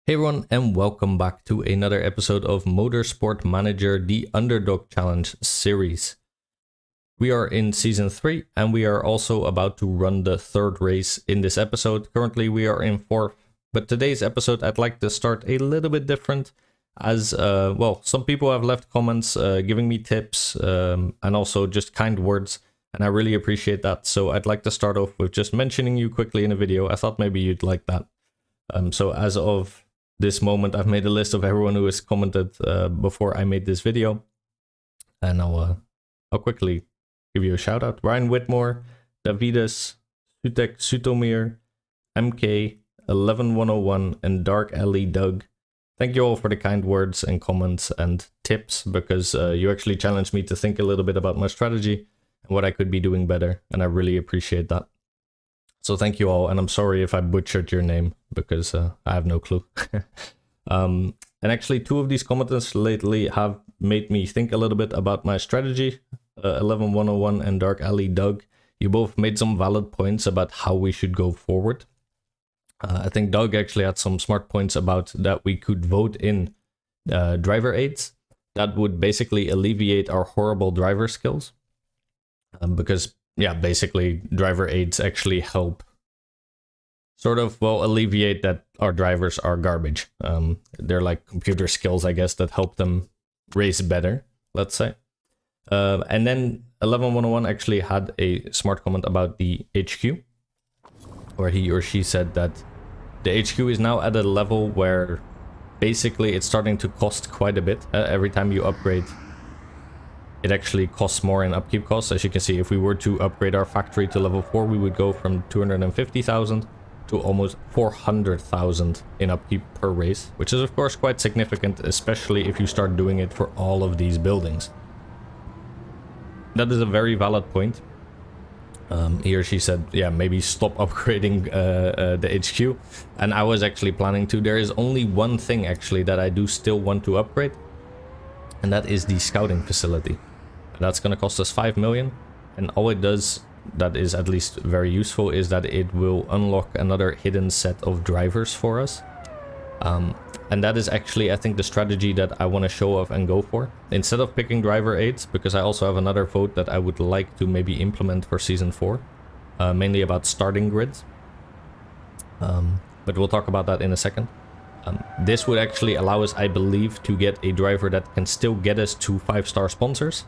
Hey everyone, and welcome back to another episode of Motorsport Manager, the Underdog Challenge series. We are in Season 3, and we are also about to run the third race in this episode. Currently we are in 4th, but today's episode I'd like to start a little bit different, as, some people have left comments giving me tips and also just kind words, and I really appreciate that. So I'd like to start off with just mentioning you quickly in a video. I thought maybe you'd like that. So as of this moment, I've made a list of everyone who has commented before I made this video, and I'll quickly give you a shout out. Ryan Whitmore, Davidas, Sutek Sutomir, MK, 11101, and Dark Alley Doug. Thank you all for the kind words and comments and tips, because you actually challenged me to think a little bit about my strategy and what I could be doing better, and I really appreciate that. So thank you all, and I'm sorry if I butchered your name, because I have no clue. And actually, two of these commenters lately have made me think a little bit about my strategy. 11101 and Dark Alley Doug, you both made some valid points about how we should go forward. I think Doug actually had some smart points about that we could vote in driver aids. That would basically alleviate our horrible driver skills. Because yeah, basically driver aids actually help sort of, alleviate that our drivers are garbage. They're like computer skills, I guess, that help them race better, let's say. And then 11101 actually had a smart comment about the HQ, where he or she said that the HQ is now at a level where basically it's starting to cost quite a bit. Every time you upgrade, it actually costs more in upkeep costs. As you can see, if we were to upgrade our factory to level 4, we would go from 250,000 to almost 400,000 in upkeep per race, which is of course quite significant, especially if you start doing it for all of these buildings. That is a very valid point. He or she said, yeah, maybe stop upgrading the HQ. And I was actually planning to. There is only one thing actually that I do still want to upgrade, and that is the scouting facility. That's going to cost us 5 million, and all it does that is at least very useful is that it will unlock another hidden set of drivers for us. And that is actually, I think, the strategy that I want to show off and go for. Instead of picking driver aids, because I also have another vote that I would like to maybe implement for Season 4, mainly about starting grids. But we'll talk about that in a second. This would actually allow us, I believe, to get a driver that can still get us to 5-star sponsors,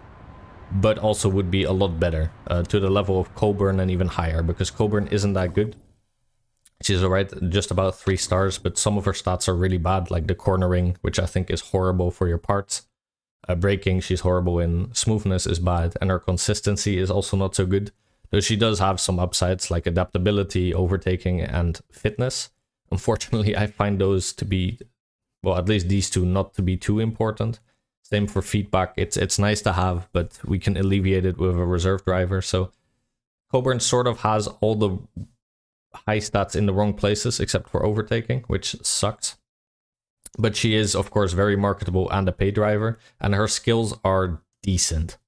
but also would be a lot better, to the level of Coburn and even higher, because Coburn isn't that good. She's alright, just about 3 stars, but some of her stats are really bad, like the cornering, which I think is horrible for your parts. Braking, she's horrible in. Smoothness is bad, and her consistency is also not so good. Though she does have some upsides, like adaptability, overtaking, and fitness. Unfortunately, I find those to be, well, at least these two, not to be too important. Same for feedback. It's nice to have, but we can alleviate it with a reserve driver. So Coburn sort of has all the high stats in the wrong places, except for overtaking, which sucks. But she is, of course, very marketable and a pay driver, and her skills are decent.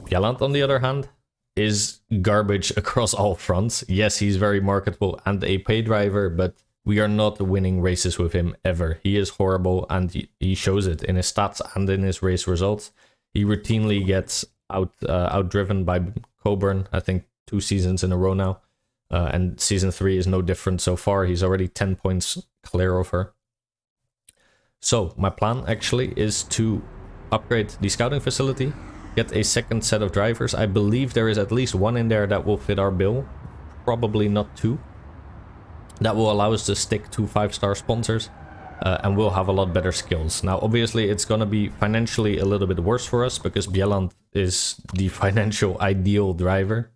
Bjelland, on the other hand, is garbage across all fronts. Yes, he's very marketable and a pay driver, but we are not winning races with him ever. He is horrible, and he shows it in his stats and in his race results. He routinely gets outdriven by Coburn, I think 2 seasons in a row now. And Season 3 is no different so far. He's already 10 points clear of her. So my plan actually is to upgrade the scouting facility, get a second set of drivers. I believe there is at least 1 in there that will fit our bill, probably not 2. That will allow us to stick to 5-star sponsors, and we'll have a lot better skills. Now, obviously, it's going to be financially a little bit worse for us, because Bjelland is the financial ideal driver.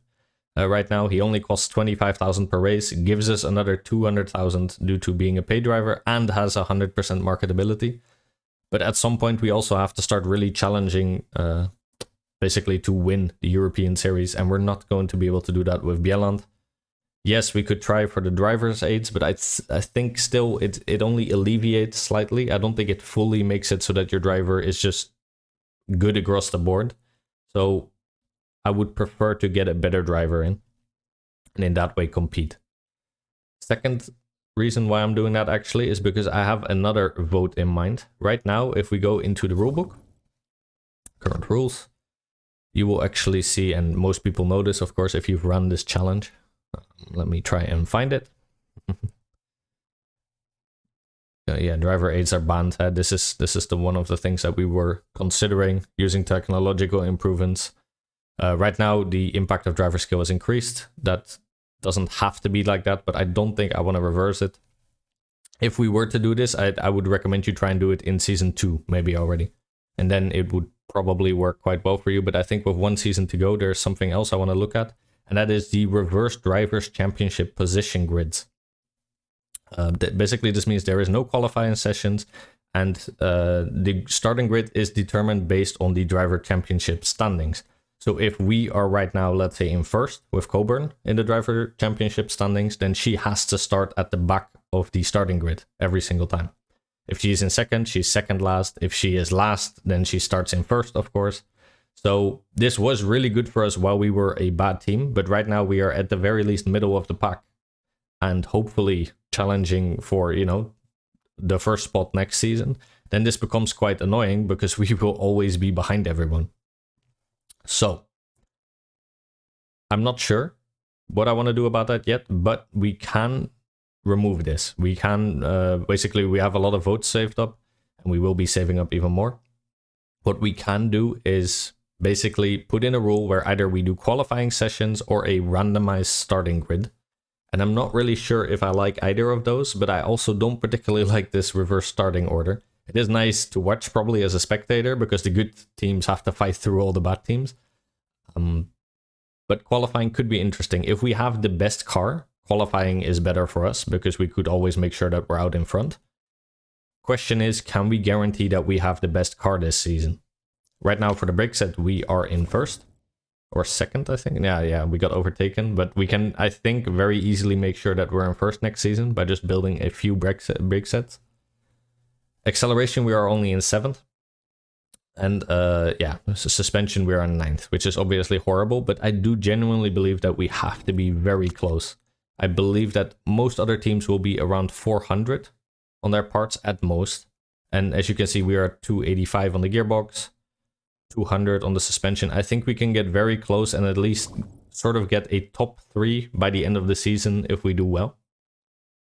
Right now, he only costs 25,000 per race, gives us another 200,000 due to being a pay driver, and has 100% marketability. But at some point, we also have to start really challenging, basically, to win the European Series, and we're not going to be able to do that with Bjelland. Yes, we could try for the driver's aids, but I think still it only alleviates slightly. I don't think it fully makes it so that your driver is just good across the board. So I would prefer to get a better driver in, and in that way compete. Second reason why I'm doing that actually is because I have another vote in mind. Right now, if we go into the rulebook, current rules, you will actually see, and most people know this, of course, if you've run this challenge. Let me try and find it. Yeah, driver aids are banned. This is the one of the things that we were considering using technological improvements. Right now, the impact of driver skill is increased. That doesn't have to be like that, but I don't think I want to reverse it. If we were to do this, I would recommend you try and do it in season 2, maybe already. And then it would probably work quite well for you. But I think with 1 season to go, there's something else I want to look at. And that is the reverse drivers championship position grids. Basically, this means there is no qualifying sessions, and the starting grid is determined based on the driver championship standings. So if we are right now, let's say in first with Coburn in the driver championship standings, then she has to start at the back of the starting grid every single time. If she's in second, she's second last. If she is last, then she starts in first, of course. So this was really good for us while we were a bad team, but right now we are at the very least middle of the pack, and hopefully challenging for, you know, the first spot next season. Then this becomes quite annoying because we will always be behind everyone. So I'm not sure what I want to do about that yet, but we can remove this. We can basically, we have a lot of votes saved up, and we will be saving up even more. What we can do is basically put in a rule where either we do qualifying sessions or a randomized starting grid. And I'm not really sure if I like either of those, but I also don't particularly like this reverse starting order. It is nice to watch probably as a spectator because the good teams have to fight through all the bad teams. But qualifying could be interesting. If we have the best car, qualifying is better for us because we could always make sure that we're out in front. Question is, can we guarantee that we have the best car this season? Right now for the brake set, we are in first. Or second, I think. Yeah, we got overtaken. But we can, I think, very easily make sure that we're in first next season by just building a few brake sets. Acceleration, we are only in 7th. And yeah, suspension, we are in 9th, which is obviously horrible. But I do genuinely believe that we have to be very close. I believe that most other teams will be around 400 on their parts at most. And as you can see, we are at 285 on the gearbox. 200 on the suspension. I think we can get very close and at least sort of get a top 3 by the end of the season if we do well.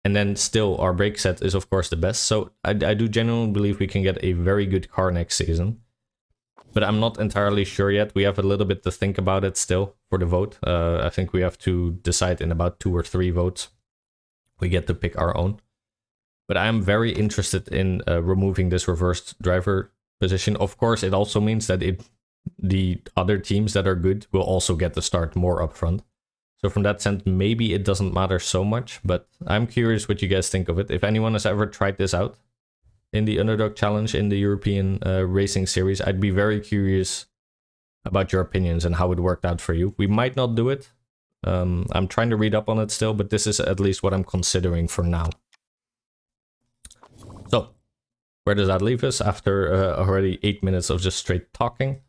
And then still our brake set is of course the best. So I do genuinely believe we can get a very good car next season. But I'm not entirely sure yet. We have a little bit to think about it still for the vote. I think we have to decide in about 2 or 3 votes. We get to pick our own. But I am very interested in removing this reversed driver position. Of course, it also means that the other teams that are good will also get to start more up front. So from that sense, maybe it doesn't matter so much, but I'm curious what you guys think of it. If anyone has ever tried this out in the Underdog Challenge in the European Racing Series, I'd be very curious about your opinions and how it worked out for you. We might not do it. I'm trying to read up on it still, but this is at least what I'm considering for now. So, where does that leave us after already 8 minutes of just straight talking?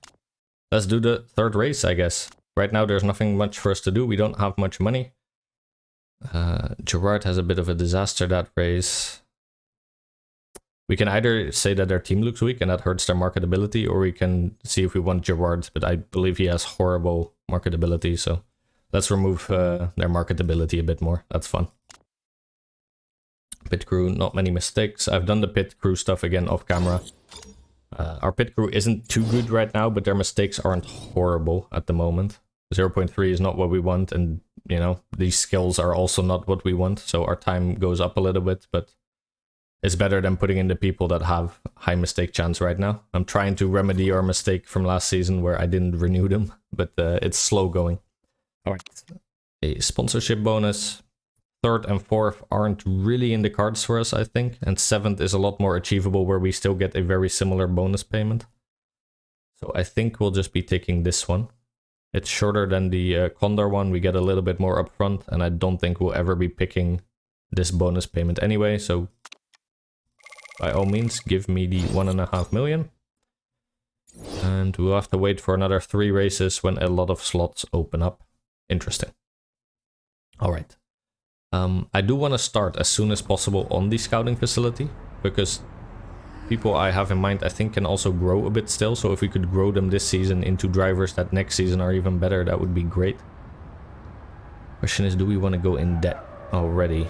Let's do the third race, I guess. Right now, there's nothing much for us to do. We don't have much money. Gerard has a bit of a disaster that race. We can either say that their team looks weak and that hurts their marketability, or we can see if we want Gerard, but I believe he has horrible marketability, so let's remove their marketability a bit more. That's fun. Pit crew, not many mistakes. I've done the pit crew stuff again off camera. Our pit crew isn't too good right now, but their mistakes aren't horrible at the moment. 0.3 is not what we want, and you know, these skills are also not what we want, so our time goes up a little bit, but it's better than putting in the people that have high mistake chance right now. I'm trying to remedy our mistake from last season where I didn't renew them, but it's slow going. Alright, a sponsorship bonus. 3rd and 4th aren't really in the cards for us, I think, and 7th is a lot more achievable where we still get a very similar bonus payment. So I think we'll just be taking this one. It's shorter than the Condor one, we get a little bit more upfront, and I don't think we'll ever be picking this bonus payment anyway, so by all means, give me the 1.5 million. And we'll have to wait for another 3 races when a lot of slots open up. Interesting. Alright. I do want to start as soon as possible on the scouting facility, because people I have in mind I think can also grow a bit still, so if we could grow them this season into drivers that next season are even better, that would be great. Question is, do we want to go in debt already?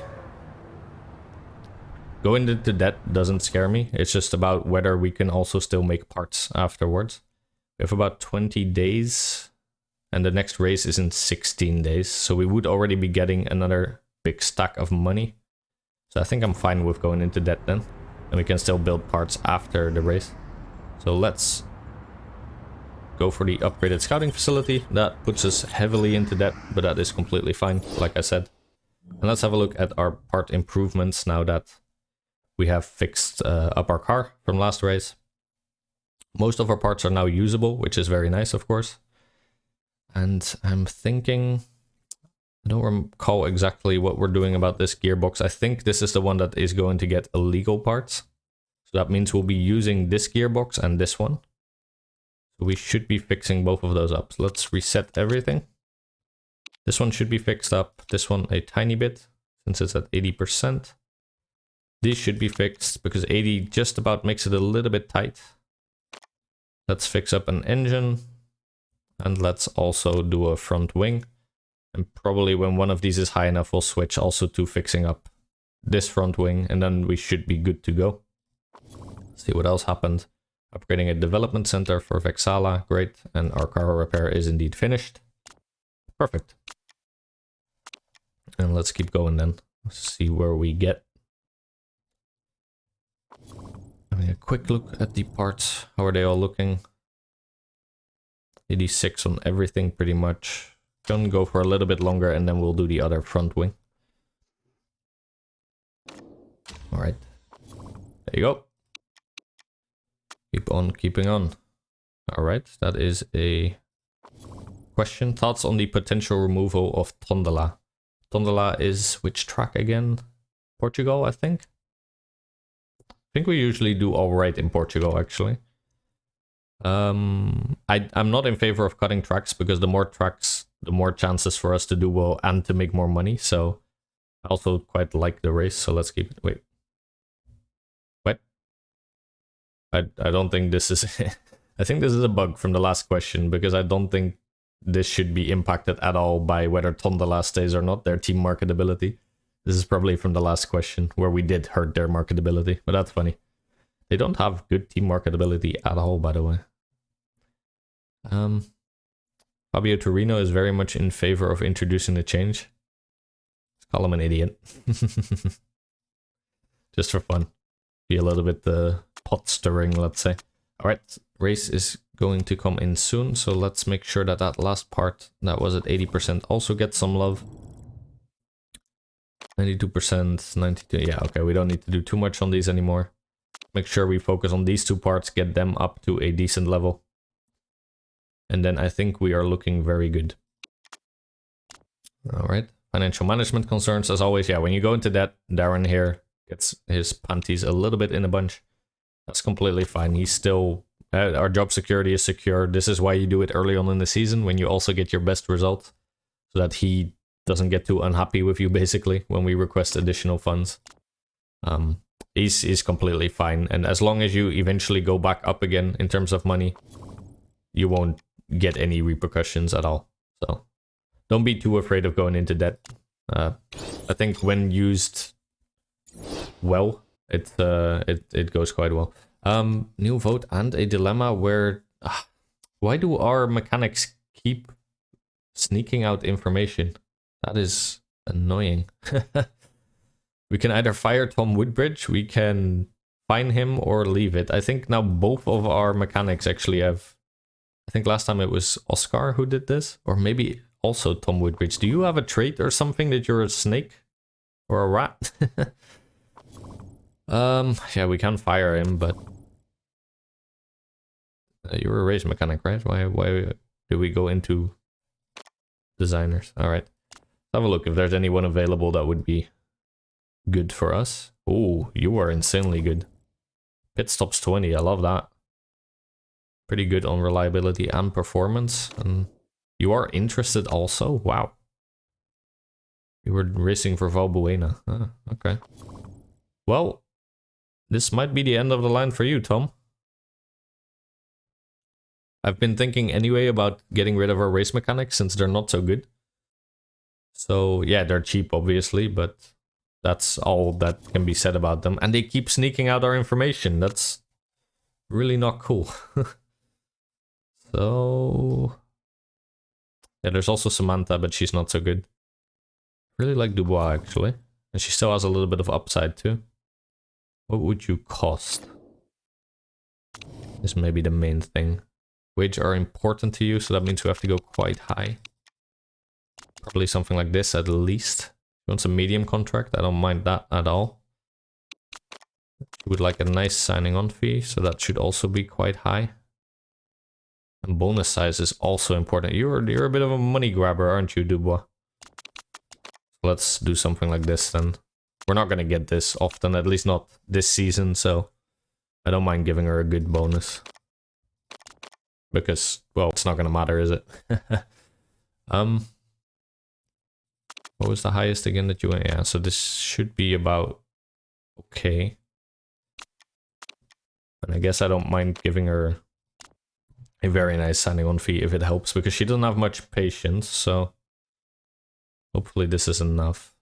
Going into debt doesn't scare me, it's just about whether we can also still make parts afterwards. We have about 20 days, and the next race is in 16 days, so we would already be getting another big stack of money. So I think I'm fine with going into debt then, and we can still build parts after the race. So let's go for the upgraded scouting facility. That puts us heavily into debt, but that is completely fine, like I said. And let's have a look at our part improvements now that we have fixed up our car from last race. Most of our parts are now usable, which is very nice, of course. And I'm thinking, I don't recall exactly what we're doing about this gearbox. I think this is the one that is going to get illegal parts. So that means we'll be using this gearbox and this one. So we should be fixing both of those up. So let's reset everything. This one should be fixed up. This one a tiny bit, since it's at 80%. These should be fixed, because 80 just about makes it a little bit tight. Let's fix up an engine. And let's also do a front wing. And probably when one of these is high enough, we'll switch also to fixing up this front wing. And then we should be good to go. Let's see what else happened. Upgrading a development center for Vexala. Great. And our car repair is indeed finished. Perfect. And let's keep going then. Let's see where we get. Having a quick look at the parts. How are they all looking? 86 on everything pretty much. Gonna go for a little bit longer and then we'll do the other front wing. Alright. There you go. Keep on keeping on. Alright, that is a question. Thoughts on the potential removal of Tondela? Tondela is which track again? Portugal, I think? I think we usually do alright in Portugal, actually. I'm not in favor of cutting tracks, because the more tracks, the more chances for us to do well and to make more money. So I also quite like the race, so let's keep it. Wait. What? I don't think this is... I think this is a bug from the last question, because I don't think this should be impacted at all by whether Tondela stays or not, their team marketability. This is probably from the last question, where we did hurt their marketability, but that's funny. They don't have good team marketability at all, by the way. Fabio Torino is very much in favor of introducing the change. Let's call him an idiot. Just for fun. Be a little bit pot stirring, let's say. Alright, race is going to come in soon, so let's make sure that that last part that was at 80% also gets some love. 92%, 92, yeah, okay, we don't need to do too much on these anymore. Make sure we focus on these two parts, get them up to a decent level. And then I think we are looking very good. Alright, financial management concerns, as always, yeah, when you go into debt, Darren here gets his panties a little bit in a bunch. That's completely fine. He's still... our job security is secure. This is why you do it early on in the season, when you also get your best result. So that he doesn't get too unhappy with you, basically, when we request additional funds. He's completely fine. And as long as you eventually go back up again in terms of money, you won't get any repercussions at all. So don't be too afraid of going into debt. I think when used well, it goes quite well. New vote and a dilemma where... why do our mechanics keep sneaking out information? That is annoying. We can either fire Tom Woodbridge, we can fine him, or leave it. I think now both of our mechanics actually have... I think last time it was Oscar who did this, or maybe also Tom Woodbridge. Do you have a trait or something that you're a snake? Or a rat? Yeah, we can fire him, but... you're a race mechanic, right? Why do we go into designers? Alright. Have a look if there's anyone available that would be good for us. Oh, you are insanely good. Pit stops 20, I love that. Pretty good on reliability and performance. And you are interested also? Wow. You were racing for Valbuena. Ah, okay. Well, this might be the end of the line for you, Tom. I've been thinking anyway about getting rid of our race mechanics since they're not so good. So yeah, they're cheap obviously, but that's all that can be said about them. And they keep sneaking out our information. That's really not cool. So yeah, there's also Samantha, but she's not so good. Really like Dubois actually. And she still has a little bit of upside too. What would you cost? This may be the main thing. Wages are important to you, so that means we have to go quite high. Probably something like this at least. You want some medium contract? I don't mind that at all. You would like a nice signing on fee, so that should also be quite high. And bonus size is also important. You're a bit of a money grabber, aren't you, Dubois? Let's do something like this then. We're not gonna get this often, at least not this season, so I don't mind giving her a good bonus. Because, well, it's not gonna matter, is it? What was the highest again that you went? Yeah, so this should be about okay. And I guess I don't mind giving her a very nice signing on fee if it helps, because she doesn't have much patience, so hopefully this is enough.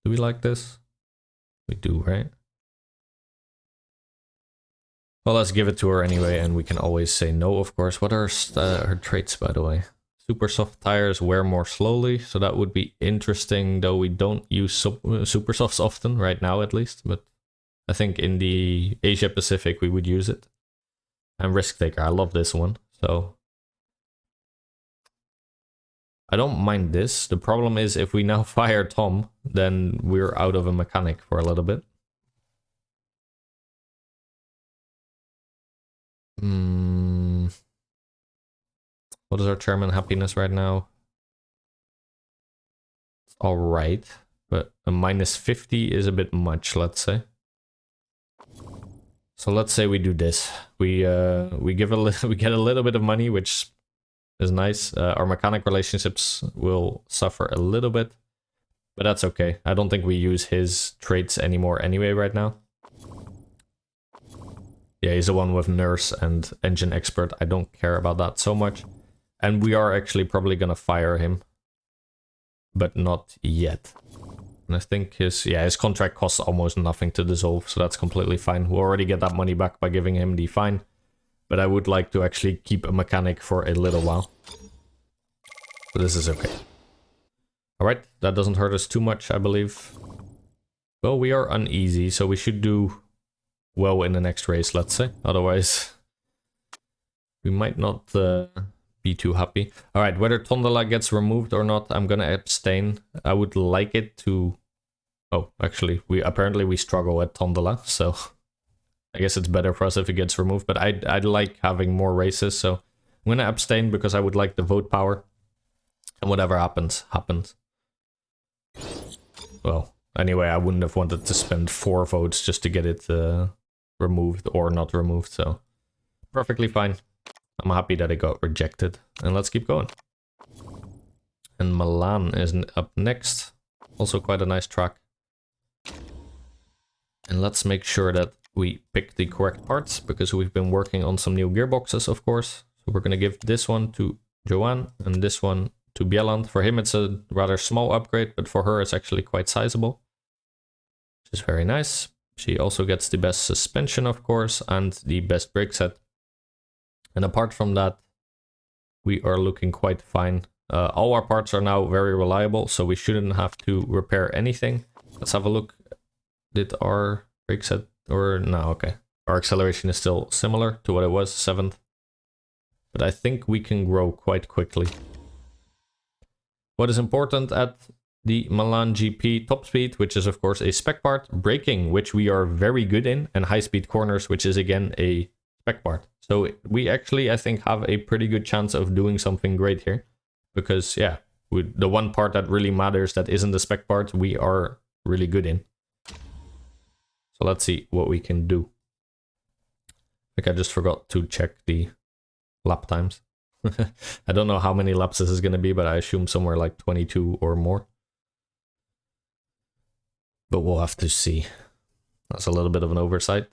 Do we like this? We do, right? Well, let's give it to her anyway, and we can always say no, of course. What are her traits, by the way? Super soft tires wear more slowly, so that would be interesting, though we don't use super softs often, right now at least, but I think in the Asia Pacific we would use it. And risk taker, I love this one, so I don't mind this. The problem is if we now fire Tom, then we're out of a mechanic for a little bit. What is our chairman happiness right now? It's alright, but a minus 50 is a bit much, let's say. So let's say we do this. We get a little bit of money, which is nice. Our mechanic relationships will suffer a little bit, but that's okay. I don't think we use his traits anymore anyway right now. Yeah, he's the one with nurse and engine expert. I don't care about that so much. And we are actually probably gonna fire him, but not yet. And I think his contract costs almost nothing to dissolve, so that's completely fine. We'll already get that money back by giving him the fine, but I would like to actually keep a mechanic for a little while. So this is okay. Alright, that doesn't hurt us too much, I believe. Well, we are uneasy, so we should do well in the next race, let's say. Otherwise, we might not be too happy. Alright, whether Tondela gets removed or not, I'm gonna abstain. I would like it to... Oh, actually, we struggle at Tondela, so I guess it's better for us if it gets removed, but I'd like having more races, so I'm gonna abstain because I would like the vote power. And whatever happens, happens. Well, anyway, I wouldn't have wanted to spend 4 votes just to get it removed or not removed, so perfectly fine. I'm happy that it got rejected. And let's keep going. And Milan is up next. Also quite a nice track. And let's make sure that we pick the correct parts, because we've been working on some new gearboxes, of course. So we're going to give this one to Joanne and this one to Bieland. For him it's a rather small upgrade, but for her it's actually quite sizable, which is very nice. She also gets the best suspension, of course, and the best brake set. And apart from that, we are looking quite fine. All our parts are now very reliable, so we shouldn't have to repair anything. Let's have a look. Did our brake set, or no, okay. Our acceleration is still similar to what it was, 7th. But I think we can grow quite quickly. What is important at the Milan GP: top speed, which is of course a spec part, braking, which we are very good in, and high speed corners, which is again a spec part. So we actually, I think, have a pretty good chance of doing something great here. Because, yeah, the one part that really matters that isn't the spec part, we are really good in. So let's see what we can do. I think I just forgot to check the lap times. I don't know how many laps this is going to be, but I assume somewhere like 22 or more. But we'll have to see. That's a little bit of an oversight.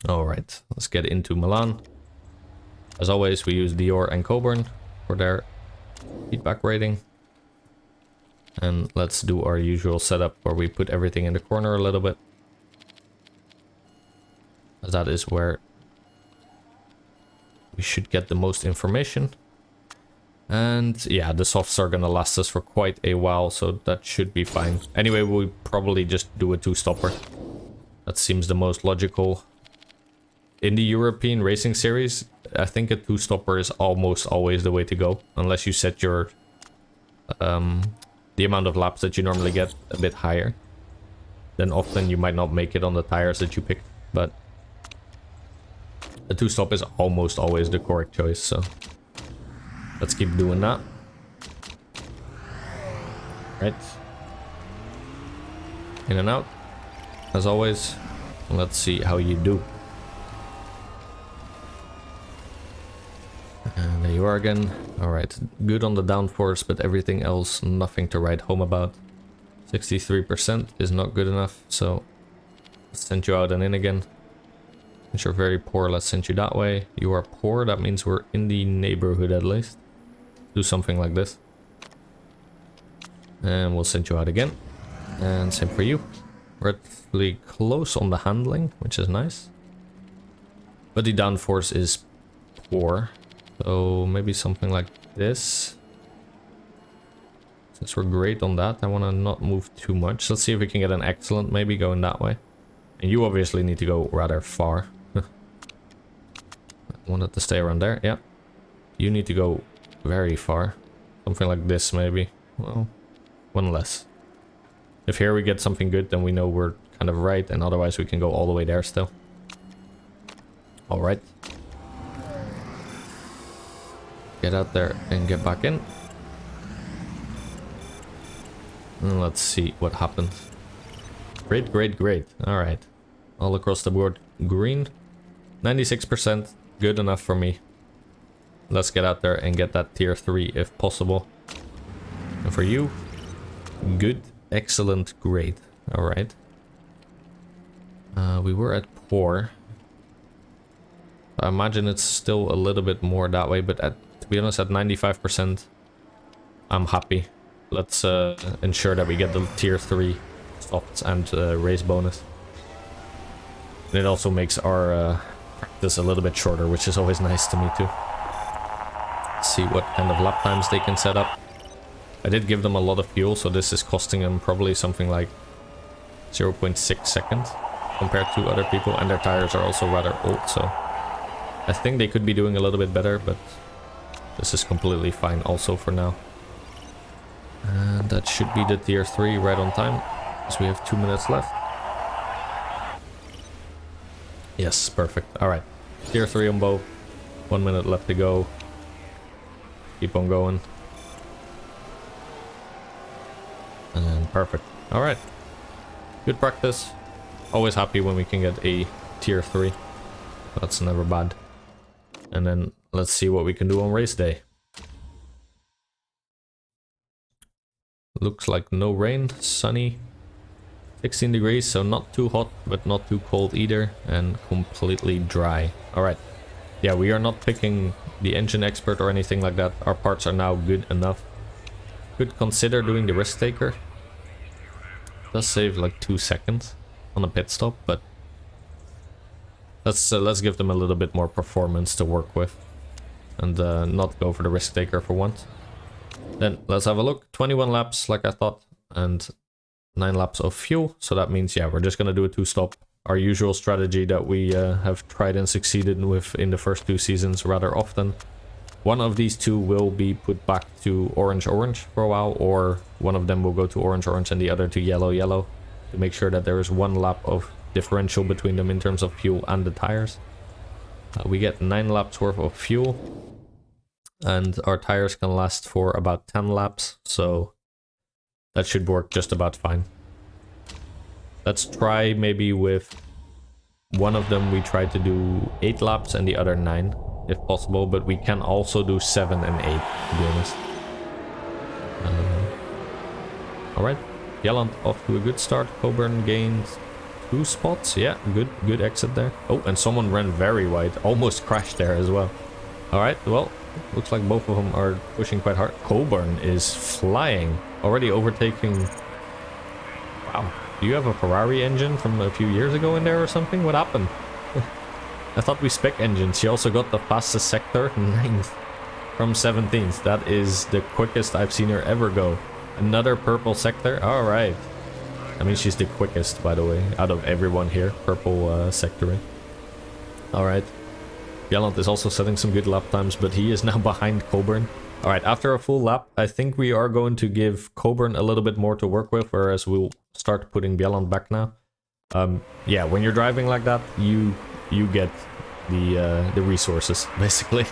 Alright, let's get into Milan. As always, we use Dior and Coburn for their feedback rating. And let's do our usual setup where we put everything in the corner a little bit. As that is where we should get the most information. And yeah, the softs are gonna last us for quite a while, so that should be fine. Anyway, we'll probably just do a two-stopper. That seems the most logical. In the European Racing Series, I think a two-stopper is almost always the way to go. Unless you set your the amount of laps that you normally get a bit higher. Then often you might not make it on the tires that you picked. But a two-stop is almost always the correct choice, so let's keep doing that. Right. In and out, as always. Let's see how you do. And there you are again. Alright, good on the downforce, but everything else, nothing to write home about. 63% is not good enough, so let's send you out and in again. Since you're very poor, let's send you that way. You are poor, that means we're in the neighborhood at least. Do something like this. And we'll send you out again. And same for you. Relatively close on the handling, which is nice. But the downforce is poor. So maybe something like this. Since we're great on that, I want to not move too much. Let's see if we can get an excellent maybe going that way. And you obviously need to go rather far. I wanted to stay around there, yeah. You need to go very far. Something like this maybe. Well, one less. If here we get something good, then we know we're kind of right, and otherwise we can go all the way there still. Alright. Get out there and get back in. And let's see what happens. Great, great, great. Alright. All across the board green. 96%. Good enough for me. Let's get out there and get that tier 3 if possible. And for you, good, excellent, great. Alright. We were at poor. I imagine it's still a little bit more that way, but to be honest, at 95%, I'm happy. Let's ensure that we get the tier 3 stops and race bonus. And it also makes our practice a little bit shorter, which is always nice to me too. See what kind of lap times they can set up. I did give them a lot of fuel, so this is costing them probably something like 0.6 seconds compared to other people, and their tires are also rather old, so I think they could be doing a little bit better, but this is completely fine also for now. And that should be the tier 3 right on time, because we have 2 minutes left. Yes, perfect. Alright, tier 3 on both. 1 minute left to go. Keep on going. And perfect. Alright. Good practice. Always happy when we can get a tier 3. That's never bad. And then let's see what we can do on race day. Looks like no rain, sunny. 16 degrees, so not too hot, but not too cold either. And completely dry. Alright. Yeah, we are not picking the engine expert or anything like that. Our parts are now good enough. Could consider doing the risk taker. Does save like 2 seconds on a pit stop, but let's give them a little bit more performance to work with, and not go for the risk taker for once. Then let's have a look. 21 laps, like I thought, and 9 laps of fuel. So that means, yeah, we're just gonna do a 2-stop. Our usual strategy that we have tried and succeeded with in the first 2 seasons rather often. One of these 2 will be put back to orange-orange for a while, or one of them will go to orange-orange and the other to yellow-yellow, to make sure that there is 1 lap of differential between them in terms of fuel and the tires. We get 9 laps worth of fuel, and our tires can last for about 10 laps, so that should work just about fine. Let's try maybe with one of them we try to do 8 laps and the other 9 if possible, but we can also do 7 and 8 to be honest. Alright, Bjelland off to a good start. Coburn gained 2 spots. Yeah, good exit there. Oh, and someone ran very wide, almost crashed there as well. Alright, well, looks like both of them are pushing quite hard. Coburn is flying, already overtaking. Wow, do you have a Ferrari engine from a few years ago in there or something? What happened? I thought we spec engines. She also got the fastest sector, 9th from 17th. That is the quickest I've seen her ever go. Another purple sector. All right. I mean, she's the quickest, by the way, out of everyone here. Purple sectoring. All right. Bjelland is also setting some good lap times, but he is now behind Coburn. All right, after a full lap, I think we are going to give Coburn a little bit more to work with, whereas we'll start putting Bjelland back now. Yeah, when you're driving like that, you get the resources, basically.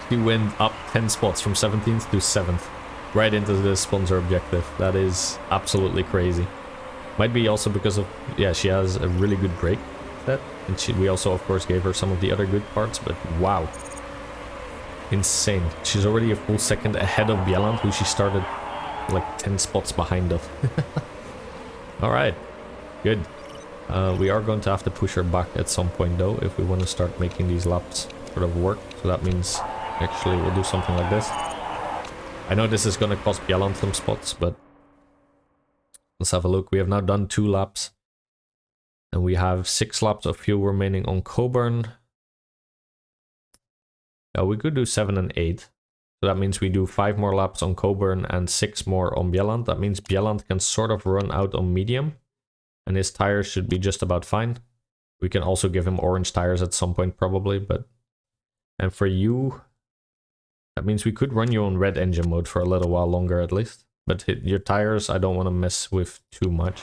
He went up 10 spots from 17th to 7th. Right into the sponsor objective. That is absolutely crazy. Might be also because of, yeah, she has a really good brake set. And we also, of course, gave her some of the other good parts, but wow. Insane. She's already a full second ahead of Bjelland, who she started like 10 spots behind of. Alright, good. We are going to have to push her back at some point though, if we want to start making these laps sort of work. So that means actually we'll do something like this. I know this is going to cost Bjelland some spots, but let's have a look. We have now done 2 laps. And we have 6 laps of fuel remaining on Coburn. Yeah, we could do 7 and 8. So that means we do 5 more laps on Coburn and 6 more on Bjelland. That means Bjelland can sort of run out on medium. And his tires should be just about fine. We can also give him orange tires at some point probably, but... And for you... That means we could run you on red engine mode for a little while longer at least. But your tires I don't want to mess with too much.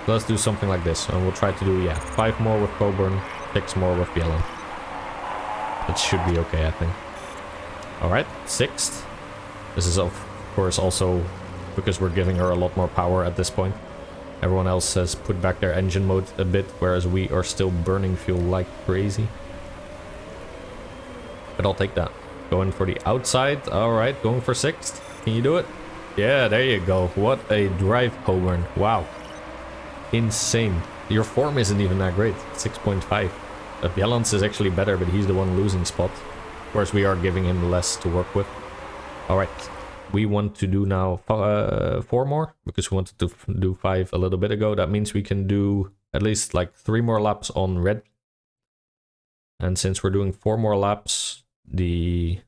So let's do something like this. And we'll try to do, yeah, 5 more with Coburn, 6 more with Bjelland. That should be okay, I think. Alright, 6th. This is of course also because we're giving her a lot more power at this point. Everyone else has put back their engine mode a bit, whereas we are still burning fuel like crazy. But I'll take that. Going for the outside. Alright, going for 6th. Can you do it? Yeah, there you go. What a drive, Coburn. Wow. Insane. Your form isn't even that great. 6.5. Bjelland's is actually better, but he's the one losing spots. Whereas we are giving him less to work with. Alright. We want to do now 4 more, because we wanted to do 5 a little bit ago. That means we can do at least like 3 more laps on red. And since we're doing 4 more laps, the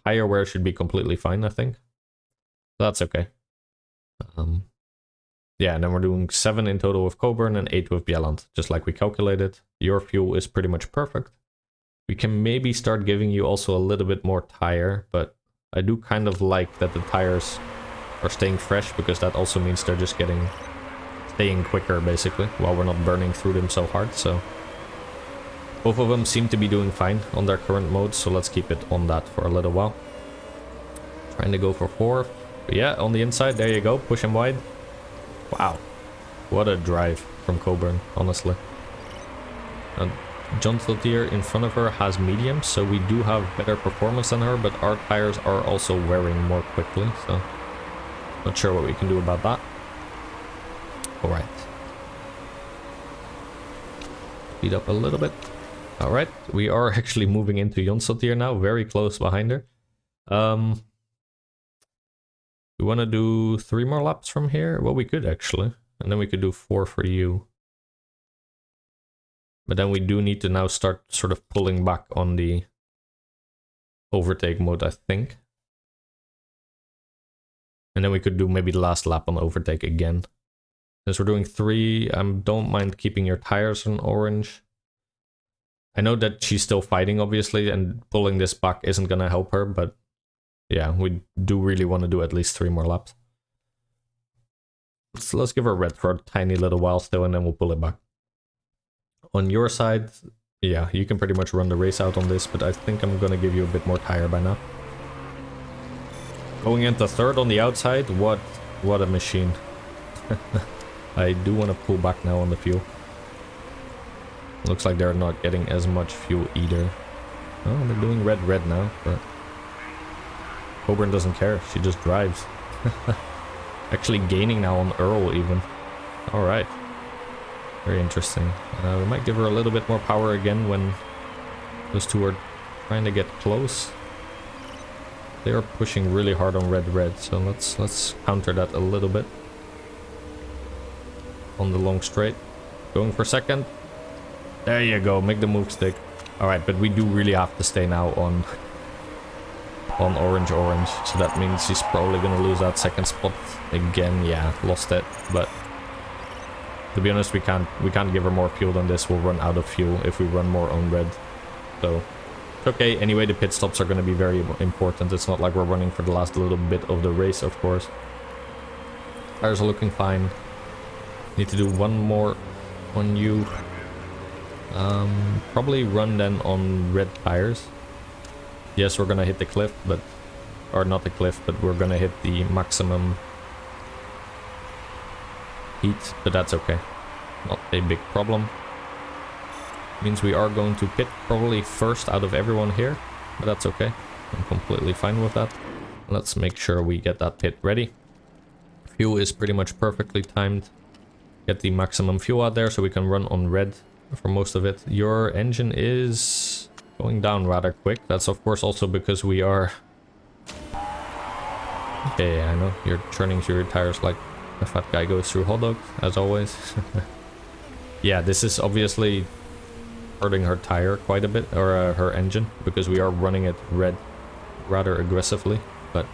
tire wear should be completely fine, I think. That's okay. Yeah, and then we're doing 7 in total with Coburn and 8 with Bjelland, just like we calculated. Your fuel is pretty much perfect. We can maybe start giving you also a little bit more tire, but I do kind of like that the tires are staying fresh, because that also means they're just staying quicker basically, while we're not burning through them so hard. So both of them seem to be doing fine on their current modes, so let's keep it on that for a little while. Trying to go for 4. But yeah, on the inside, there you go, push him wide. Wow, what a drive from Coburn, honestly. And John Saltier in front of her has medium, so we do have better performance than her, but our tires are also wearing more quickly, so not sure what we can do about that. Alright. Speed up a little bit. Alright, we are actually moving into John Saltier now, very close behind her. We want to do 3 more laps from here? Well, we could actually. And then we could do 4 for you. But then we do need to now start sort of pulling back on the overtake mode, I think. And then we could do maybe the last lap on overtake again. Since we're doing 3, I don't mind keeping your tires on orange. I know that she's still fighting, obviously, and pulling this back isn't going to help her, but yeah, we do really want to do at least 3 more laps. So let's give her red for a tiny little while still, and then we'll pull it back. On your side, yeah, you can pretty much run the race out on this, but I think I'm going to give you a bit more tire by now. Going into 3rd on the outside, what a machine. I do want to pull back now on the fuel. Looks like they're not getting as much fuel either. Oh, they're doing red now, but Coburn doesn't care. She just drives. Actually gaining now on Earl even. Alright. Very interesting. We might give her a little bit more power again when those two are trying to get close. They are pushing really hard on red, so let's counter that a little bit. On the long straight. Going for second. There you go, make the move stick. Alright, but we do really have to stay now on orange. So that means he's probably gonna lose that second spot again. Yeah, lost it. But to be honest, we can't give her more fuel than this. We'll run out of fuel if we run more on red. So okay, anyway, the pit stops are going to be very important. It's not like we're running for the last little bit of the race, of course. Tires are looking fine. Need to do one more on you. Probably run then on red tires. Yes, we're going to hit the cliff, but... Or not the cliff, but we're going to hit the maximum heat, but that's okay. Not a big problem. Means we are going to pit probably first out of everyone here, but that's okay. I'm completely fine with that. Let's make sure we get that pit ready. Fuel is pretty much perfectly timed. Get the maximum fuel out there so we can run on red for most of it. Your engine is going down rather quick. That's of course also because we are... Okay, I know, you're churning through your tires like a fat guy goes through hot dogs, as always. Yeah, this is obviously hurting her tire quite a bit, or her engine, because we are running it red rather aggressively, but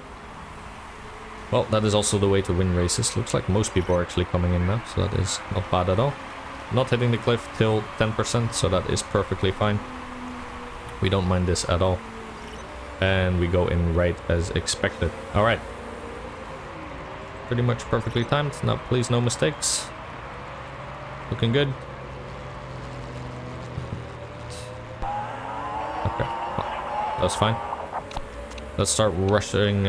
well, that is also the way to win races. Looks like most people are actually coming in now, so that is not bad at all. Not hitting the cliff till 10%, so that is perfectly fine. We don't mind this at all. And we go in right as expected. Alright. Pretty much perfectly timed. Now please no mistakes. Looking good. Okay, well, that's fine. Let's start rushing,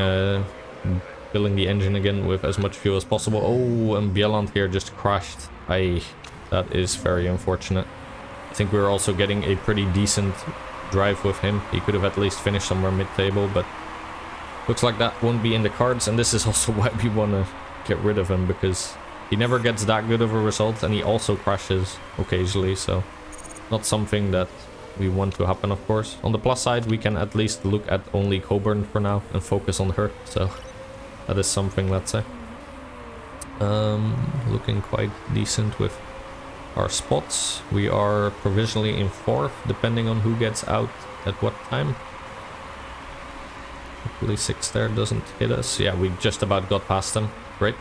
filling the engine again with as much fuel as possible. Oh, and Bjelland here just crashed. That is very unfortunate. I think we're also getting a pretty decent drive with him. He could have at least finished somewhere mid-table, but looks like that won't be in the cards. And this is also why we want to get rid of him, because he never gets that good of a result, and he also crashes occasionally, so not something that we want to happen, of course. On the plus side, we can at least look at only Coburn for now and focus on her, so that is something, let's say. Looking quite decent with our spots. We are provisionally in 4th, depending on who gets out at what time. Hopefully 6 there doesn't hit us. Yeah, we just about got past them. Great.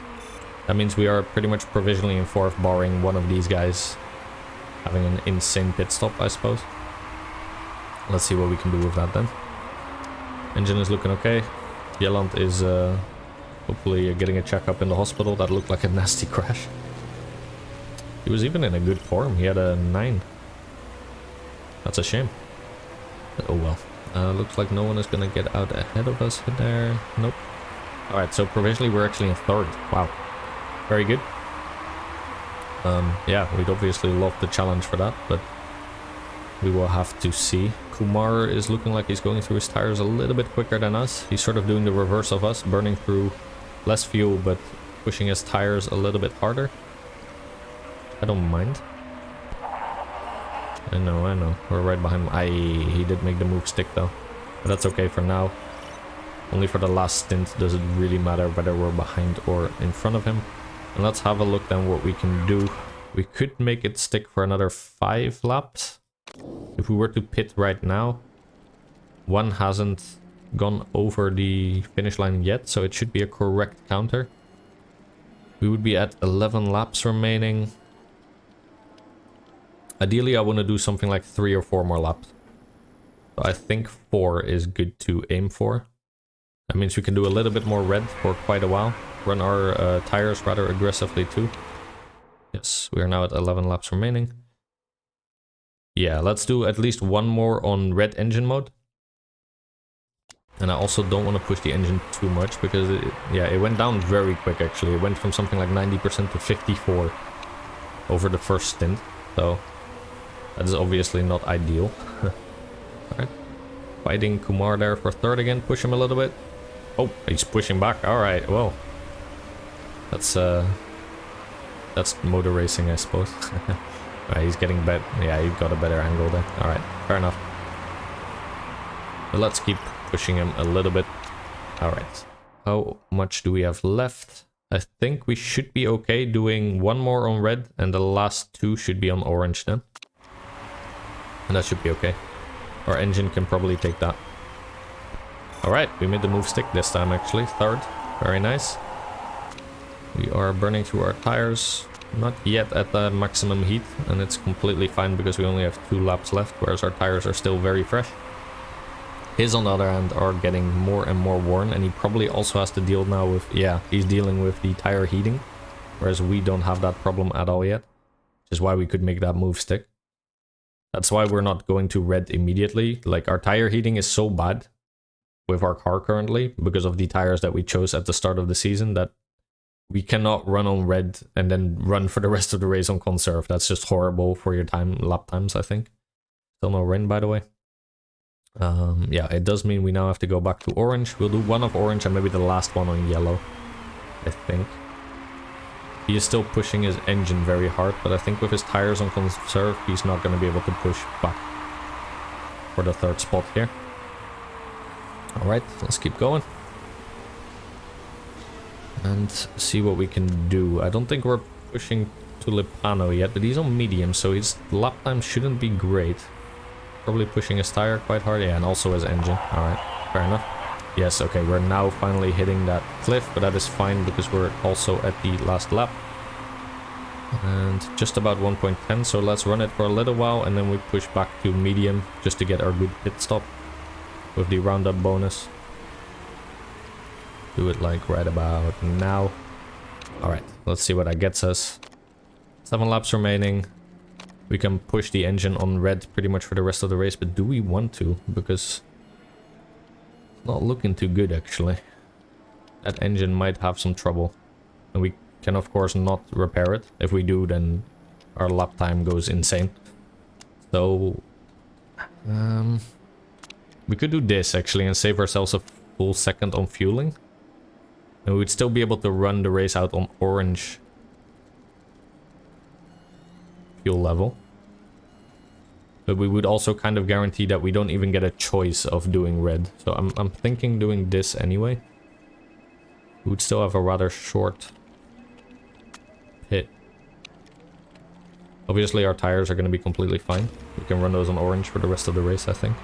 That means we are pretty much provisionally in 4th, barring one of these guys having an insane pit stop, I suppose. Let's see what we can do with that then. Engine is looking okay. Bjelland is hopefully getting a checkup in the hospital. That looked like a nasty crash. He was even in a good form. He had a 9. That's a shame. But oh well. Looks like no one is going to get out ahead of us there. Nope. Alright, so provisionally we're actually in 3rd. Wow. Very good. Yeah, we'd obviously love the challenge for that, but we will have to see. Kumar is looking like he's going through his tires a little bit quicker than us. He's sort of doing the reverse of us, burning through less fuel, but pushing his tires a little bit harder. I don't mind. I know. We're right behind him. He did make the move stick though. But that's okay for now. Only for the last stint does it really matter whether we're behind or in front of him. And let's have a look then what we can do. We could make it stick for another 5 laps. If we were to pit right now, one hasn't gone over the finish line yet, so it should be a correct counter. We would be at 11 laps remaining. Ideally, I want to do something like 3 or 4 more laps. So I think 4 is good to aim for. That means we can do a little bit more red for quite a while. Run our tires rather aggressively too. Yes, we are now at 11 laps remaining. Yeah, let's do at least 1 more on red engine mode. And I also don't want to push the engine too much because it went down very quick actually. It went from something like 90% to 54 over the first stint. So That is obviously not ideal. Alright. Fighting Kumar there for third again. Push him a little bit. Oh, he's pushing back. Alright, well. That's motor racing, I suppose. Alright, he's getting better. Yeah, he got a better angle there. Alright, fair enough. But let's keep pushing him a little bit. Alright. How much do we have left? I think we should be okay doing one more on red, and the last two should be on orange then. And that should be okay. Our engine can probably take that. Alright, we made the move stick this time actually. Third. Very nice. We are burning through our tires. Not yet at the maximum heat, and it's completely fine because we only have 2 laps left, whereas our tires are still very fresh. His, on the other hand, are getting more and more worn, and he probably also has to deal now with, yeah, he's dealing with the tire heating, whereas we don't have that problem at all yet, which is why we could make that move stick. That's why we're not going to red immediately. Like, our tire heating is so bad with our car currently, because of the tires that we chose at the start of the season, that we cannot run on red and then run for the rest of the race on conserve. That's just horrible for your lap times, I think. Still no rain, by the way. Yeah, it does mean we now have to go back to orange. We'll do one of orange and maybe the last one on yellow, I think. He is still pushing his engine very hard, but I think with his tires on conserve, he's not going to be able to push back for the third spot here. Alright, let's keep going. And see what we can do. I don't think we're pushing Tulipano yet, but he's on medium, so his lap time shouldn't be great. Probably pushing his tire quite hard, yeah, and also his engine. Alright, fair enough. Yes, okay, we're now finally hitting that cliff, but that is fine because we're also at the last lap. And just about 1.10, so let's run it for a little while, and then we push back to medium just to get our good pit stop with the roundup bonus. Do it like right about now. Alright, let's see what that gets us. 7 laps remaining. We can push the engine on red pretty much for the rest of the race, but do we want to? Because it's not looking too good actually. That engine might have some trouble. And we can of course not repair it. If we do, then our lap time goes insane. So we could do this actually and save ourselves a full second on fueling. And we would still be able to run the race out on orange fuel level. But we would also kind of guarantee that we don't even get a choice of doing red. So I'm thinking doing this anyway. We would still have a rather short pit. Obviously our tires are going to be completely fine. We can run those on orange for the rest of the race, I think.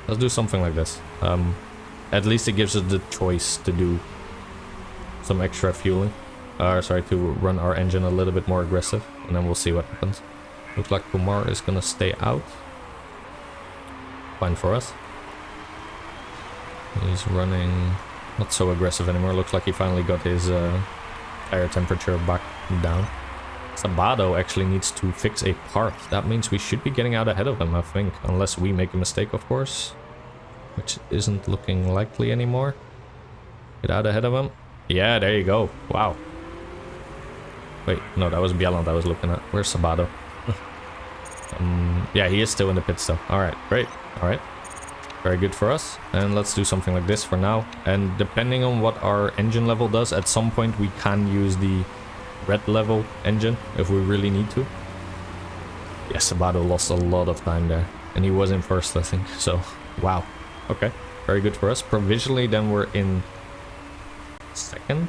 Let's do something like this. At least it gives us the choice to do some extra fueling. Sorry, to run our engine a little bit more aggressive, and then we'll see what happens. Looks like Kumar is gonna stay out. Fine for us. He's running not so aggressive anymore. Looks like he finally got his tire temperature back down. Sabado actually needs to fix a part. That means we should be getting out ahead of him, I think. Unless we make a mistake, of course. Which isn't looking likely anymore. Get out ahead of him. Yeah, there you go. Wow. Wait, no, that was Bieland I was looking at. Where's Sabado? Yeah, he is still in the pit stop. Alright, great. Alright. Very good for us. And let's do something like this for now. And depending on what our engine level does, at some point we can use the red level engine if we really need to. Yeah, Sabado lost a lot of time there. And he was in first, I think. So, wow. Okay, very good for us. Provisionally, then we're in second.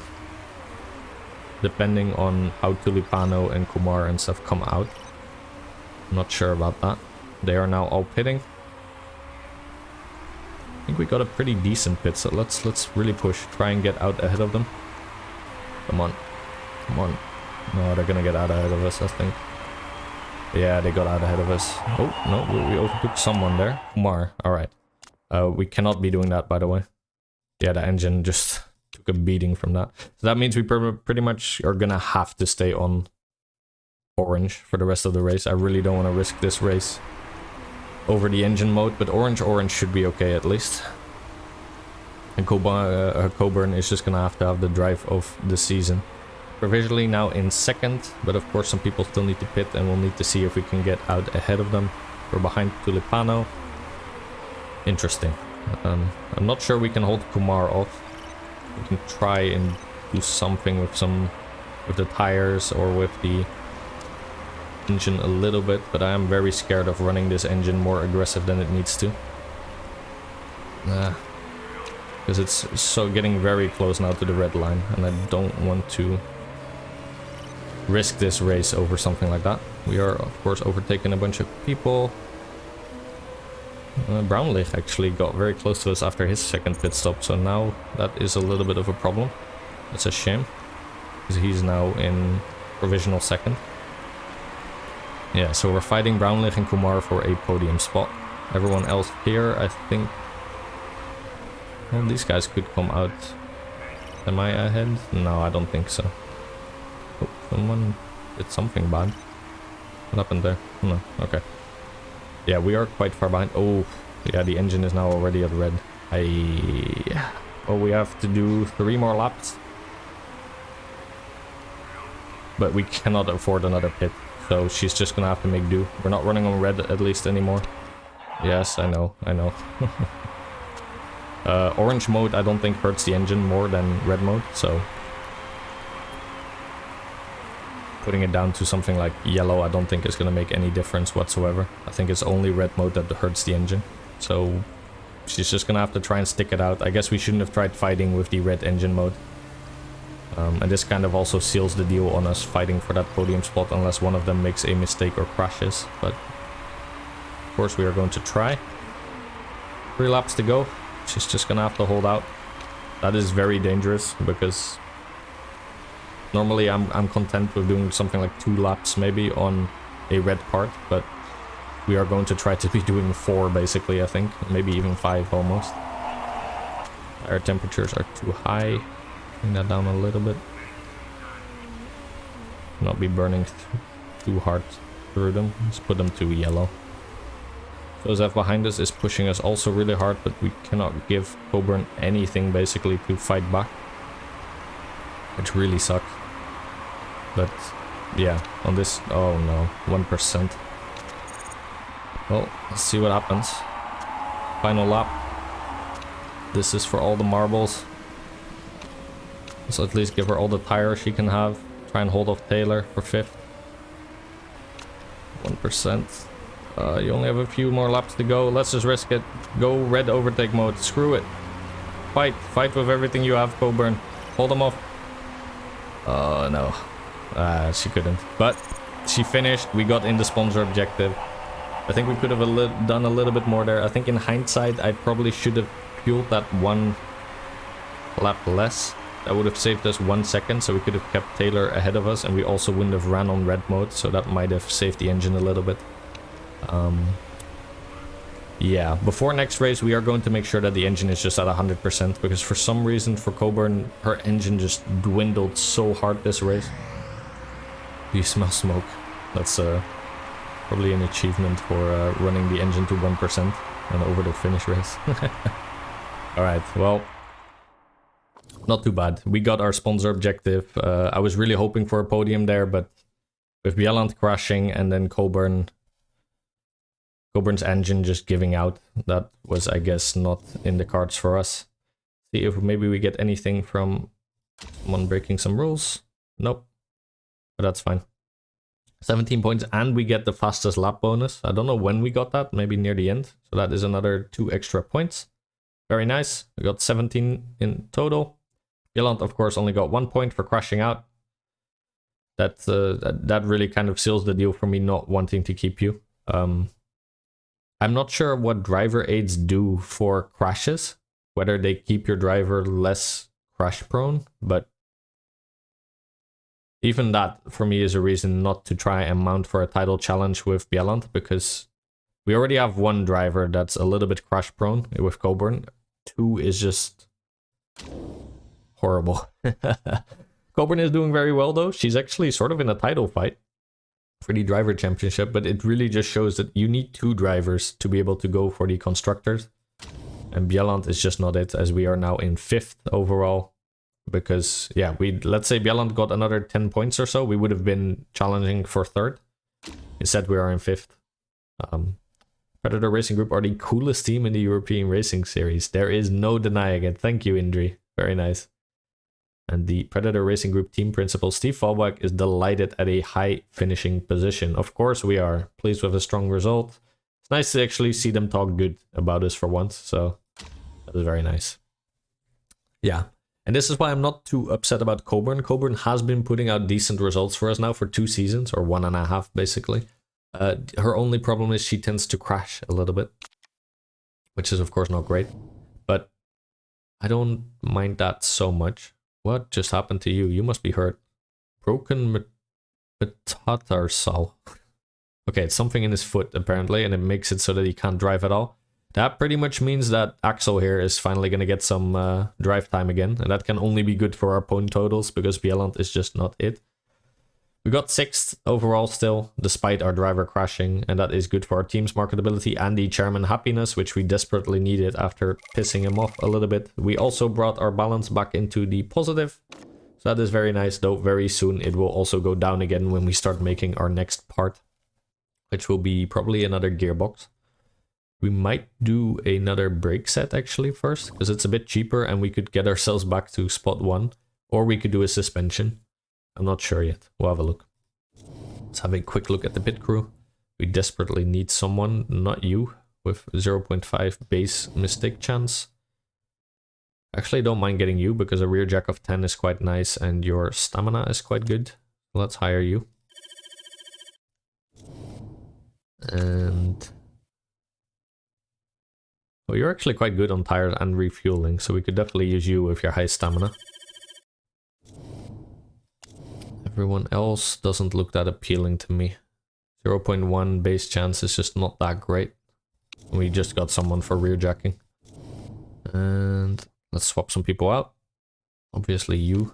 Depending on how Tulipano and Kumar and stuff come out. I'm not sure about that. They are now all pitting. I think we got a pretty decent pit, so let's really push. Try and get out ahead of them. Come on. Come on. No, they're gonna get out ahead of us, I think. Yeah, they got out ahead of us. Oh, no, we overtook someone there. Kumar, alright. We cannot be doing that, by the way. Yeah, the engine just took a beating from that. So that means we pretty much are gonna have to stay on orange for the rest of the race. I really don't want to risk this race over the engine mode, but orange should be okay at least. And Coburn is just gonna have to have the drive of the season. provisionally now in second, but of course some people still need to pit and we'll need to see if we can get out ahead of them. We're behind Tulipano. Interesting. I'm not sure we can hold Kumar off. We can try and do something with the tires or with the engine a little bit, but I am very scared of running this engine more aggressive than it needs to. Because it's so getting very close now to the red line, and I don't want to risk this race over something like that. We are of course overtaking a bunch of people. Brownlich actually got very close to us after his second pit stop, so now that is a little bit of a problem. It's a shame, because he's now in provisional second. Yeah, so we're fighting Brownlich and Kumar for a podium spot. Everyone else here, I think... Well, these guys could come out. Am I ahead? No, I don't think so. Oh, someone did something bad. What happened there? No, okay. Yeah, we are quite far behind. Oh, yeah, the engine is now already at red. Oh, we have to do 3 more laps. But we cannot afford another pit, so she's just gonna have to make do. We're not running on red at least anymore. Yes, I know. Orange mode I don't think hurts the engine more than red mode, so putting it down to something like yellow I don't think is gonna make any difference whatsoever. I think it's only red mode that hurts the engine, so she's just gonna have to try and stick it out. I guess we shouldn't have tried fighting with the red engine mode. And this kind of also seals the deal on us fighting for that podium spot unless one of them makes a mistake or crashes, but of course we are going to try. 3 laps to go. She's just gonna have to hold out. That is very dangerous because normally I'm content with doing something like 2 laps maybe on a red part, but we are going to try to be doing 4 basically, I think. Maybe even 5 almost. Air temperatures are too high. Bring that down a little bit. Not be burning too hard through them. Just put them to yellow. Joseph behind us is pushing us also really hard, but we cannot give Coburn anything basically to fight back, which really sucks. But yeah, on this, oh no, 1%. Well, let's see what happens. Final lap. This is for all the marbles. So at least give her all the tires she can have. Try and hold off Taylor for 5th. 1%. You only have a few more laps to go. Let's just risk it. Go red overtake mode. Screw it. Fight. Fight with everything you have, Coburn. Hold them off. Oh, no. She couldn't. But she finished. We got in the sponsor objective. I think we could have done a little bit more there. I think in hindsight, I probably should have fueled that 1 lap less. That would have saved us 1 second, so we could have kept Taylor ahead of us, and we also wouldn't have ran on red mode, so that might have saved the engine a little bit. Yeah, before next race we are going to make sure that the engine is just at 100%, because for some reason for Coburn her engine just dwindled so hard this race. Do you smell smoke? That's probably an achievement for running the engine to 1% and over the finish race. Alright, well, not too bad. We got our sponsor objective. I was really hoping for a podium there, but with Bjelland crashing and then Coburn's engine just giving out, that was, I guess, not in the cards for us. See if maybe we get anything from someone breaking some rules. Nope. But that's fine. 17 points, and we get the fastest lap bonus. I don't know when we got that, maybe near the end. So that is another 2 extra points. Very nice. We got 17 in total. Bjelland, of course, only got 1 point for crashing out. That really kind of seals the deal for me not wanting to keep you. I'm not sure what driver aids do for crashes, whether they keep your driver less crash prone, but even that for me is a reason not to try and mount for a title challenge with Bjelland, because we already have 1 driver that's a little bit crash prone with Coburn. 2 is just horrible. Coburn is doing very well though. She's actually sort of in a title fight for the driver championship, but it really just shows that you need 2 drivers to be able to go for the constructors. And Bjelland is just not it, as we are now in 5th overall. because yeah, let's say Bjelland got another 10 points or so, we would have been challenging for third. Instead, we are in fifth. Predator Racing Group are the coolest team in the European Racing Series. There is no denying it. Thank you, Indri. Very nice. And the Predator Racing Group team principal, Steve Fallback, is delighted at a high finishing position. Of course we are. Pleased with a strong result. It's nice to actually see them talk good about us for once, so that is very nice. Yeah, and this is why I'm not too upset about Coburn. Coburn has been putting out decent results for us now for 2 seasons, or 1.5 basically. Her only problem is she tends to crash a little bit, which is of course not great, but I don't mind that so much. What just happened to you? You must be hurt. Broken metatarsal. Okay, it's something in his foot apparently, and it makes it so that he can't drive at all. That pretty much means that Axel here is finally going to get some drive time again, and that can only be good for our point totals, because Bjelland is just not it. We got 6th overall still, despite our driver crashing, and that is good for our team's marketability and the chairman happiness, which we desperately needed after pissing him off a little bit. We also brought our balance back into the positive, so that is very nice, though very soon it will also go down again when we start making our next part, which will be probably another gearbox. We might do another brake set actually first, because it's a bit cheaper and we could get ourselves back to spot 1, or we could do a suspension. I'm not sure yet. We'll have a look. Let's have a quick look at the pit crew. We desperately need someone, not you, with 0.5 base mistake chance. Actually, don't mind getting you, because a rear jack of 10 is quite nice and your stamina is quite good. Let's hire you. And well, you're actually quite good on tires and refueling, so we could definitely use you with your high stamina. Everyone else doesn't look that appealing to me. 0.1 base chance is just not that great. We just got someone for rear jacking. And let's swap some people out. Obviously you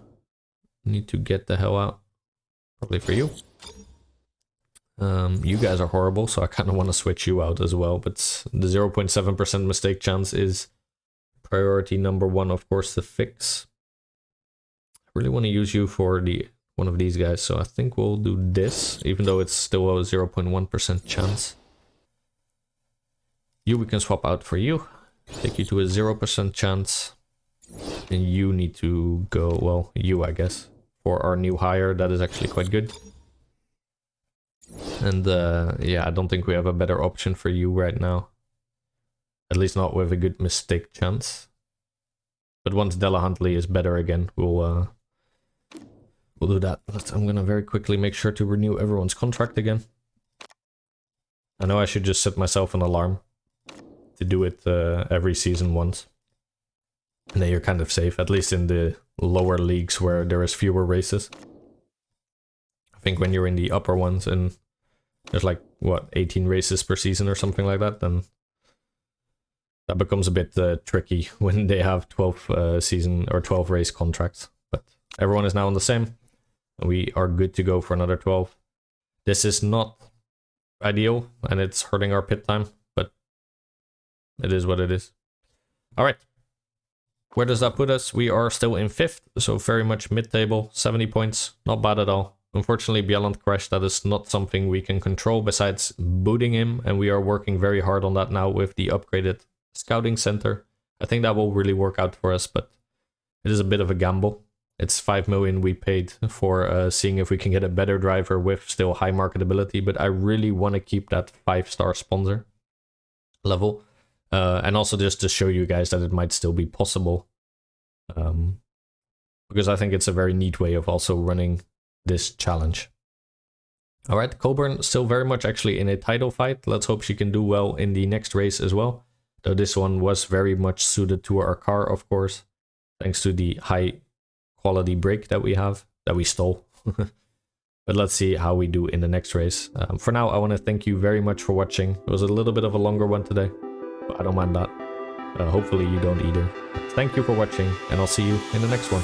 need to get the hell out. Probably for you. You guys are horrible, so I kind of want to switch you out as well. But the 0.7% mistake chance is priority number 1, of course, to fix. I really want to use you for one of these guys, so I think we'll do this, even though it's still a 0.1% chance. You we can swap out for you, take you to a 0% chance, and you need to go, well, you I guess, for our new hire. That is actually quite good. And yeah, I don't think we have a better option for you right now, at least not with a good mistake chance. But once Della Huntley is better again, we'll do that. I'm gonna very quickly make sure to renew everyone's contract again. I know I should just set myself an alarm to do it every season once. And then you're kind of safe, at least in the lower leagues where there is fewer races. I think when you're in the upper ones and there's like, what, 18 races per season or something like that, then that becomes a bit tricky when they have 12 season or 12 race contracts. But everyone is now on the same. We are good to go for another 12. This is not ideal, and it's hurting our pit time, but it is what it is. Alright. Where does that put us? We are still in 5th, so very much mid-table, 70 points, not bad at all. Unfortunately, Bjelland crashed. That is not something we can control besides booting him, and we are working very hard on that now with the upgraded scouting center. I think that will really work out for us, but it is a bit of a gamble. It's 5 million we paid for seeing if we can get a better driver with still high marketability, but I really want to keep that 5-star sponsor level. And also just to show you guys that it might still be possible. Because I think it's a very neat way of also running this challenge. Alright, Coburn still very much actually in a title fight. Let's hope she can do well in the next race as well. Though this one was very much suited to our car, of course, thanks to the high quality brake that we have, that we stole. But let's see how we do in the next race. For now, I want to thank you very much for watching. It was a little bit of a longer one today, but I don't mind that. Hopefully you don't either. Thank you for watching, and I'll see you in the next one.